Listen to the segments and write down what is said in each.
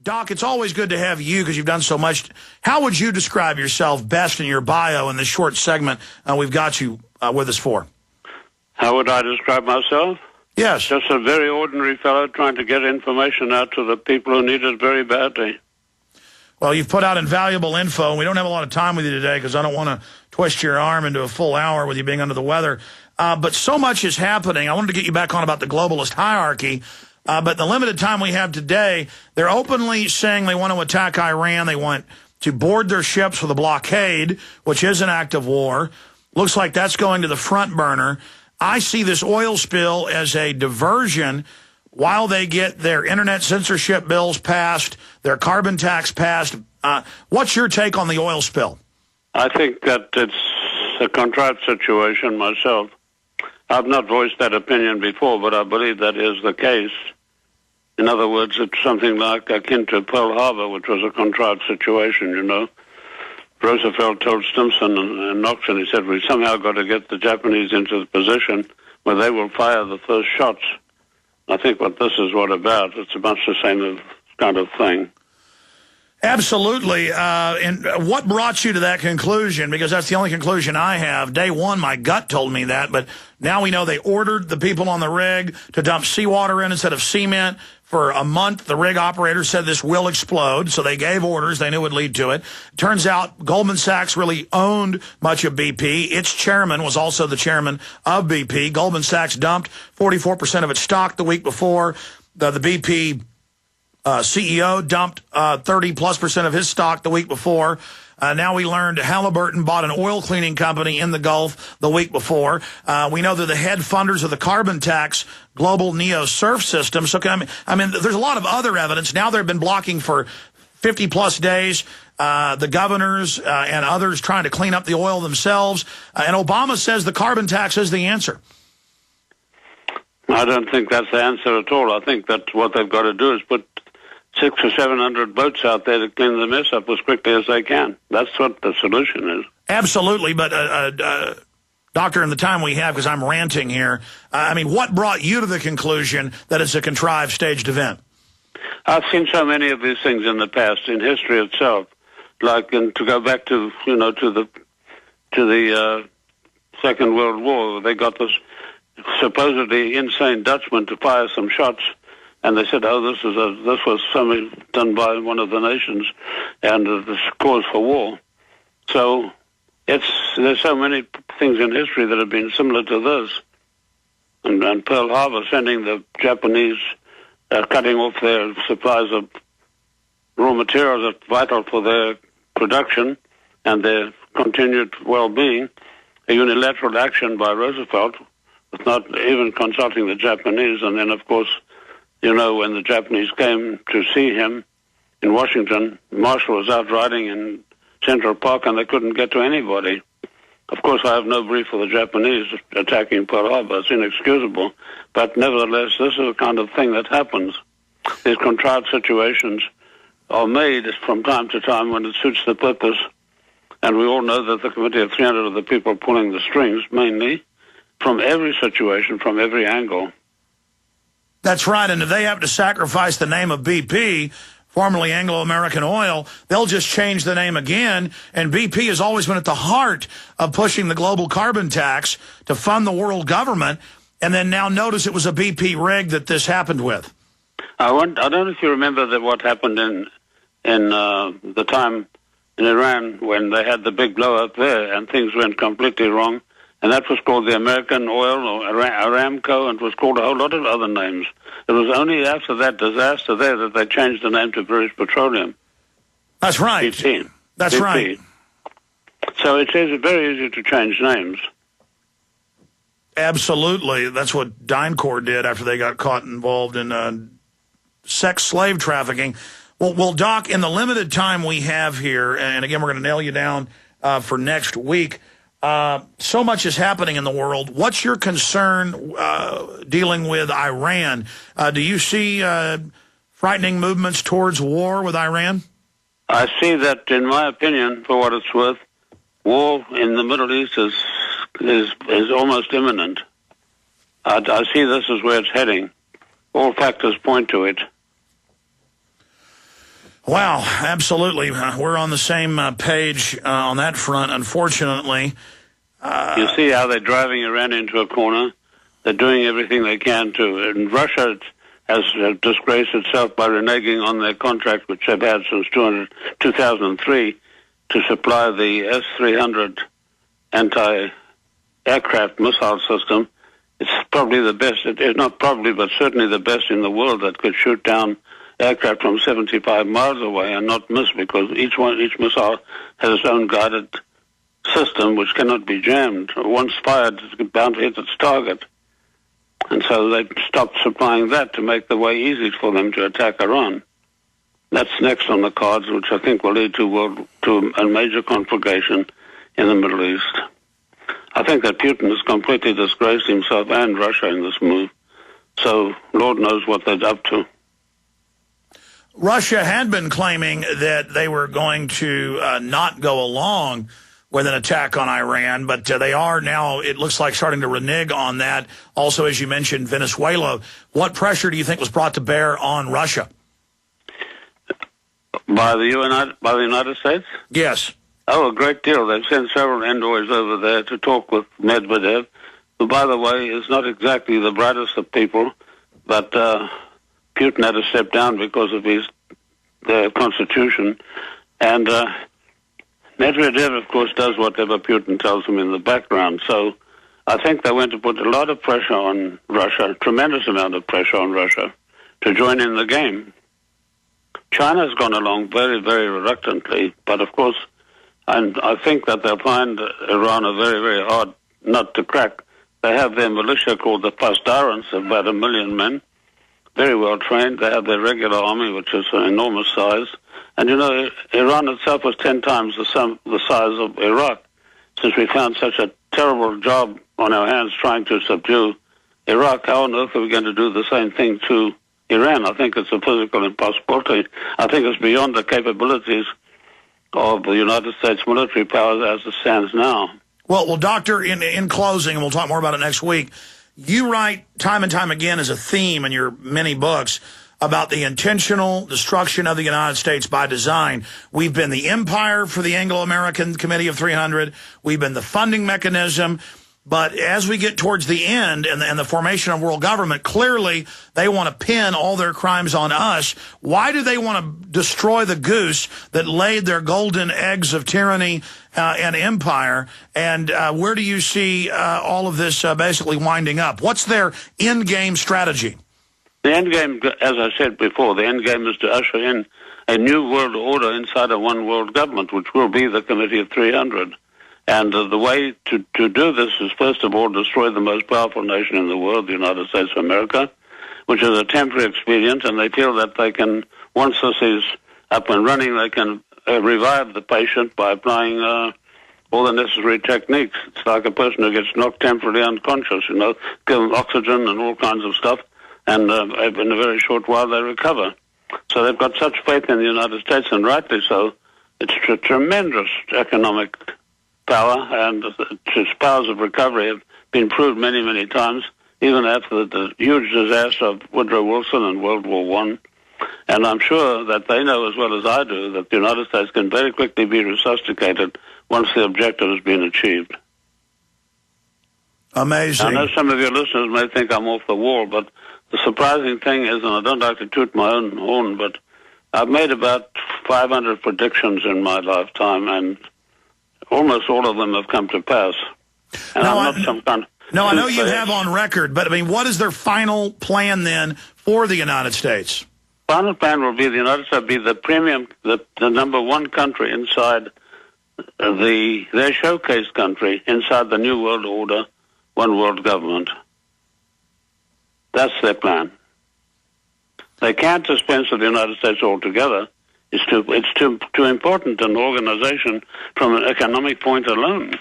Doc, it's always good to have you because you've done so much. How would you describe yourself best in your bio in this short segment we've got you with us for? How would I describe myself? Yes. Just a very ordinary fellow trying to get information out to the people who need it very badly. Well, you've put out invaluable info, and we don't have a lot of time with you today because I don't want to twist your arm into a full hour with you being under the weather. But so much is happening. I wanted to get you back on about the globalist hierarchy. But the limited time we have today, they're openly saying they want to attack Iran. They want to board their ships with a blockade, which is an act of war. Looks like that's going to the front burner. I see this oil spill as a diversion while they get their internet censorship bills passed, their carbon tax passed. What's your take on the oil spill? I think that it's a contrived situation myself. I've not voiced that opinion before, but I believe that is the case. In other words, it's something like akin to Pearl Harbor, which was a contrived situation, you know. Roosevelt told Stimson and Knox, and he said, we somehow got to get the Japanese into the position where they will fire the first shots. I think what this is what about. It's much the same kind of thing. Absolutely. And what brought you to that conclusion? Because that's the only conclusion I have. Day one, my gut told me that, but now we know they ordered the people on the rig to dump seawater in instead of cement. For a month, the rig operator said this will explode, so they gave orders. They knew it would lead to it. Turns out Goldman-Sachs really owned much of BP. Its chairman was also the chairman of BP. Goldman-Sachs dumped 44% of its stock the week before. The BP CEO dumped 30+% of his stock the week before. Now we learned Halliburton bought an oil cleaning company in the Gulf the week before. We know they're the head funders of the carbon tax global neo-surf system. So, I mean, there's a lot of other evidence. Now they've been blocking for 50-plus days. The governors and others trying to clean up the oil themselves. And Obama says the carbon tax is the answer. I don't think that's the answer at all. I think that what they've got to do is put 600 or 700 boats out there to clean the mess up as quickly as they can. That's what the solution is. Absolutely, but Doctor, in the time we have, because I'm ranting here, I mean, what brought you to the conclusion that it's a contrived, staged event? I've seen so many of these things in the past, in history itself. Like, and to go back to, you know, to the Second World War, they got this supposedly insane Dutchman to fire some shots. And they said, oh, this was something done by one of the nations, and this cause for war. So there's so many things in history that have been similar to this. And Pearl Harbor sending the Japanese, cutting off their supplies of raw materials that's vital for their production and their continued well-being, a unilateral action by Roosevelt, with not even consulting the Japanese. And then, of course, you know, when the Japanese came to see him in Washington, Marshall was out riding in Central Park and they couldn't get to anybody. Of course, I have no brief for the Japanese attacking Pearl Harbor. It's inexcusable. But nevertheless, this is the kind of thing that happens. These contrived situations are made from time to time when it suits the purpose. And we all know that the Committee of 300 are the people pulling the strings, mainly, from every situation, from every angle. That's right, and if they have to sacrifice the name of BP, formerly Anglo-American Oil, they'll just change the name again, and BP has always been at the heart of pushing the global carbon tax to fund the world government, and then now notice it was a BP rig that this happened with. I don't know if you remember that what happened in the time in Iran when they had the big blow-up there and things went completely wrong. And that was called the American Oil, or Aramco, and it was called a whole lot of other names. It was only after that disaster there that they changed the name to British Petroleum. That's right. BP. That's BP. right. So it is very easy to change names. Absolutely. That's what DynCorp did after they got caught involved in sex slave trafficking. Well, Doc, in the limited time we have here, and again, we're going to nail you down for next week, so much is happening in the world. What's your concern dealing with Iran? Do you see frightening movements towards war with Iran? I see that, in my opinion, for what it's worth, war in the Middle East is almost imminent. I see this as where it's heading. All factors point to it. Wow, absolutely. We're on the same page on that front, unfortunately. You see how they're driving Iran into a corner. They're doing everything they can to. And Russia has disgraced itself by reneging on their contract, which they've had since 2003, to supply the S-300 anti-aircraft missile system. It's probably the best. It is not probably, but certainly the best in the world that could shoot down aircraft from 75 miles away and not miss, because each missile has its own guided system which cannot be jammed. Once fired, it's bound to hit its target. And so they stopped supplying that to make the way easy for them to attack Iran. That's next on the cards, which I think will lead to a major conflagration in the Middle East. I think that Putin has completely disgraced himself and Russia in this move. So Lord knows what they're up to. Russia had been claiming that they were going to not go along with an attack on Iran, but they are now, it looks like, starting to renege on that. Also, as you mentioned, Venezuela. What pressure do you think was brought to bear on Russia? By the United States? Yes. Oh, a great deal. They've sent several envoys over there to talk with Medvedev, who, by the way, is not exactly the brightest of people, but Putin had to step down because of their constitution. And Medvedev, of course, does whatever Putin tells him in the background. So I think they went to put a lot of pressure on Russia, a tremendous amount of pressure on Russia, to join in the game. China's gone along very, very reluctantly, but of course, I think that they'll find Iran a very, very hard nut to crack. They have their militia called the Pasdarans, about 1 million men, very well trained. They have their regular army, which is an enormous size. And you know, Iran itself was 10 times the size of Iraq. Since we found such a terrible job on our hands trying to subdue Iraq, how on earth are we going to do the same thing to Iran? I think it's a physical impossibility. I think it's beyond the capabilities of the United States military powers as it stands now. Well, Doctor, in closing, and we'll talk more about it next week, you write time and time again as a theme in your many books about the intentional destruction of the United States by design. We've been the empire for the Anglo-American Committee of 300. We've been the funding mechanism. But as we get towards the end and the formation of world government, clearly they want to pin all their crimes on us. Why do they want to destroy the goose that laid their golden eggs of tyranny and empire? And where do you see all of this basically winding up? What's their end game strategy? The end game, as I said before, the end game is to usher in a new world order inside of one world government, which will be the Committee of 300. And the way to do this is, first of all, destroy the most powerful nation in the world, the United States of America, which is a temporary expedient, and they feel that they can, once this is up and running, they can revive the patient by applying all the necessary techniques. It's like a person who gets knocked temporarily unconscious, you know, give them oxygen and all kinds of stuff, and in a very short while they recover. So they've got such faith in the United States, and rightly so. It's a tremendous economic power, and its powers of recovery have been proved many, many times, even after the huge disaster of Woodrow Wilson in World War I. And I'm sure that they know as well as I do that the United States can very quickly be resuscitated once the objective has been achieved. Amazing. I know some of your listeners may think I'm off the wall, but the surprising thing is, and I don't like to toot my own horn, but I've made about 500 predictions in my lifetime, and almost all of them have come to pass. And no, I'm not some kind of... No, I know you have on record, but I mean, what is their final plan then for the United States? Final plan will be the United States be the premium, the number one country inside their showcase country inside the New World Order, one world government. That's their plan. They can't dispense with the United States altogether. It's too important an organization from an economic point alone.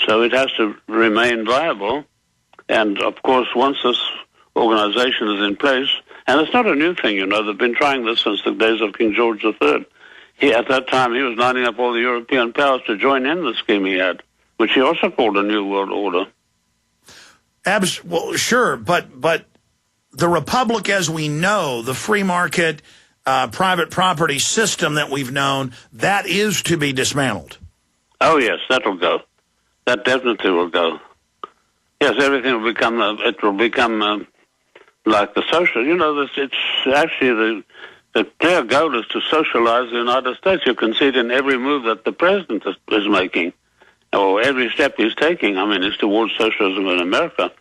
So it has to remain viable. And, of course, once this organization is in place, and it's not a new thing, you know, they've been trying this since the days of King George III. At that time, he was lining up all the European powers to join in the scheme he had, which he also called a New World Order. Well, sure, but the Republic as we know, the free market, private property system that we've known, that is to be dismantled. Oh, yes, that will go. That definitely will go. Yes, everything will become, like the social. You know, it's actually the clear goal is to socialize the United States. You can see it in every move that the president is making, or every step he's taking. I mean, it's towards socialism in America.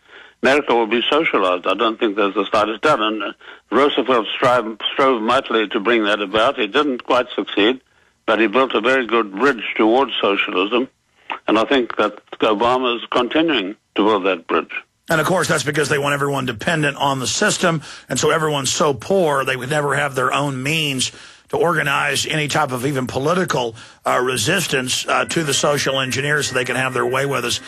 America will be socialized. I don't think there's the slightest doubt. And Roosevelt strove mightily to bring that about. He didn't quite succeed, but he built a very good bridge towards socialism. And I think that Obama is continuing to build that bridge. And, of course, that's because they want everyone dependent on the system. And so everyone's so poor, they would never have their own means to organize any type of even political resistance to the social engineers so they can have their way with us.